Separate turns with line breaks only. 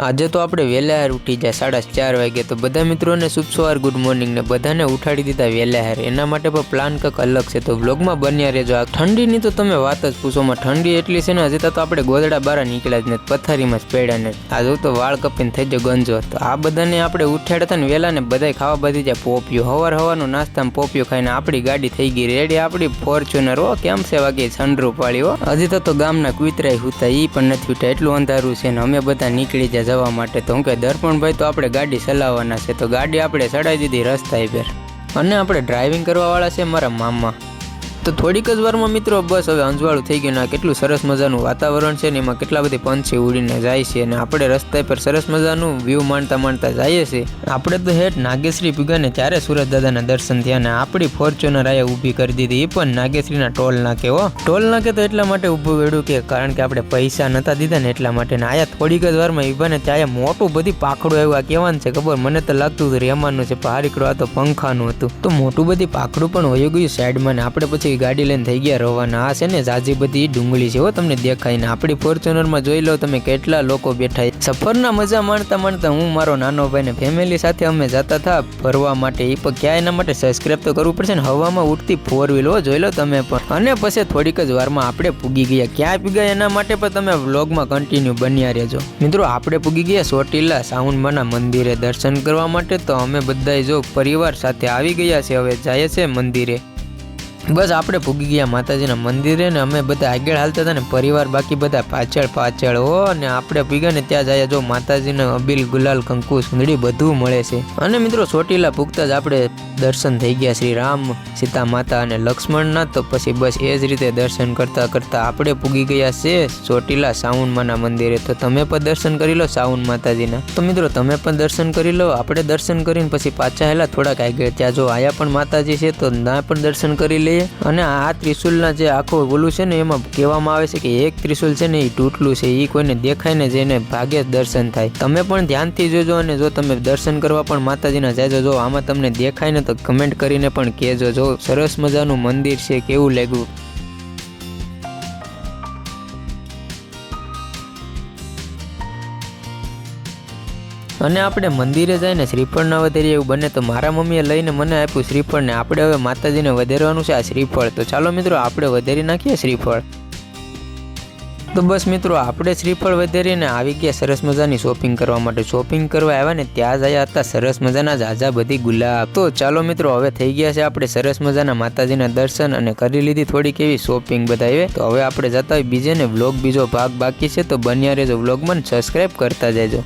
આજે તો આપણે વહેલા ઉઠી જાય 4:30 વાગે। તો બધા મિત્રોને શુભ સવાર, ગુડ મોર્નિંગ ને બધાને ઉઠાડી દીધા વહેલા। એના માટે પણ પ્લાન કંઈક અલગ છે, તો વ્લોગમાં બન્યા રહેજો। આ ઠંડીની તો તમે વાત જ પૂછોમાં, ઠંડી એટલી છે ને, હજી તો આપણે ગોદડા બહાર નીકળ્યા જ નથી, પથારીમાં જ પડ્યા ને। આ જો તો વાળ કપીને થઈ જાય ગંજો। તો આ બધાને આપણે ઉઠાડ્યા હતા ને વહેલા ને, બધાય ખાવા બાંધી જાય પોપિયો। હવારનો નાસ્તામાં પોપિયો ખાઈને આપણી ગાડી થઈ ગઈ રેડી, આપણી ફોર્ચ્યુનર। હો કેમ છે વાગે સનરૂફ વાળી હો। હજી તો ગામના કૂતરાય હુતા ઈ પણ નથી ઉઠ્યા, એટલું અંધારું છે ને અમે બધા નીકળી જાય જવા માટે। તો હું કે દર્પણભાઈ તો આપણે ગાડી ચલાવવાના છે, તો ગાડી આપણે ચડાવી દીધી રસ્તા પર, અને આપણે ડ્રાઇવિંગ કરવા વાળા છે મારા મામા। તો થોડીક જ વારમાં મિત્રો બસ હવે અંજવાળું થઈ ગયું ને, કેટલું સરસ મજાનું વાતાવરણ છે ને, એમાં કેટલા બધી પંછી ઉડીને જાય છે, અને આપણે રસ્તા પર સરસ મજાનું વ્યૂ માણતા જઈએ છીએ। આપણે તો હેઠ નાગેશ્રી ભીગા ને ત્યારે સુરત દાદાના દર્શન થયા ને આપણી ફોર્ચ્યુનર આયા ઊભી કરી દીધી, એ પણ નાગેશ્રીના ટોલ નાકે હો। ટોલ નાકે તો એટલા માટે ઊભું વેડ્યું કે કારણ કે આપણે પૈસા નતા દીધા ને એટલા માટે, ને આયા થોડીક જ વારમાં ઊભા ને ત્યાં મોટું બધી પાખડું આવ્યું। આ કહેવાનું છે ખબર, મને તો લાગતું હતું રેમાનું છે, હારીકડો આ તો પંખાનું હતું। તો મોટું બધી પાખડું પણ વયું ગયું સાઈડમાં, ને આપણે પછી ગાડી લઈને થઈ ગયા રવાના। આ છે ને જાજી બધી ડુંગળી છે હો, તમને દેખાય ને। આપણી ફોર્ચ્યુનરમાં જોઈ લો તમે કેટલા લોકો બેઠા। સફરના મજા માણતા હું મારો નાનો ભાઈ ને ફેમિલી સાથે અમે જતા હતા ફરવા માટે। એ પણ ક્યાં એના માટે સબસ્ક્રાઇબ તો કરવું પડશે ને, હવામાં ઉડતી 4 વ્હીલ હો, જોઈ લો તમે પણ। અને પછી થોડીક જ વારમાં આપણે પૂગી ગયા। ક્યાં પૂગ્યા એના માટે પણ તમે વ્લોગમાં કન્ટિન્યુ બન્યા રહેજો મિત્રો। આપણે પૂગી ગયા ચોટીલા સાઉન્ડમાના મંદિરે દર્શન કરવા માટે। તો અમે બધા જો પરિવાર સાથે આવી ગયા છે, હવે જાય છે મંદિરે। બસ આપણે પૂગી ગયા માતાજીના મંદિરે ને અમે બધા આગળ હાલતા હતા ને, પરિવાર બાકી બધા પાછળ હો। અને આપણે પૂગ્યા ને ત્યાં જાય જો માતાજીને અબીલ ગુલાલ કંકુ સુંદડી બધું મળે છે। અને મિત્રો ચોટીલા પૂગતા જ આપણે દર્શન થઈ ગયા શ્રી રામ, સીતા માતા અને લક્ષ્મણના। તો પછી બસ એ જ રીતે દર્શન કરતા આપણે પૂગી ગયા છે ચોટીલા સાઉન્ડમાના મંદિરે। તો તમે પણ દર્શન કરી લો સાઉન્ડ માતાજીના। તો મિત્રો તમે પણ દર્શન કરી લો, આપણે દર્શન કરીને પછી પાછા હેલા થોડાક આગળ, ત્યાં જો આયા પણ માતાજી છે, તો ના પણ દર્શન કરી લઈએ। અને આ ત્રિશુલના જે આખો બોલું છે ને, એમાં કહેવામાં આવે છે કે એક ત્રિશુલ છે ને એ તૂટલું છે, એ કોઈને દેખાય ને જેને ભાગે દર્શન થાય। તમે પણ ધ્યાનથી જોજો, અને જો તમે દર્શન કરવા પણ માતાજીના જાજો, જો આમાં તમને દેખાય ને તો કમેન્ટ કરીને પણ કહેજો। જો સરસ મજાનું મંદિર છે, કેવું લાગ્યું। અને આપણે મંદિરે જઈને શ્રીફળ ના વધારીએ એવું બને તો મારા મમ્મીએ લઈને મને આપ્યું શ્રીફળ, ને આપણે હવે માતાજીને વધારવાનું છે આ શ્રીફળ। તો ચાલો મિત્રો આપણે વધારી નાખીએ શ્રીફળ। તો બસ મિત્રો આપણે શ્રીફળ વધારીને આવી ગયા સરસ મજાની શોપિંગ કરવા માટે। શોપિંગ કરવા આવ્યા ને ત્યાં જ આવ્યા હતા સરસ મજાના ઝાઝા બધી ગુલાબ। તો ચાલો મિત્રો હવે થઈ ગયા છે આપણે સરસ મજાના માતાજીના દર્શન, અને કરી લીધી થોડીક એવી શોપિંગ બધાએ। તો હવે આપણે જતા હોય બીજે ને, વ્લોગ બીજો ભાગ બાકી છે, તો બન્યા રહેજો વ્લોગમાં, સબસ્ક્રાઈબ કરતા જજો।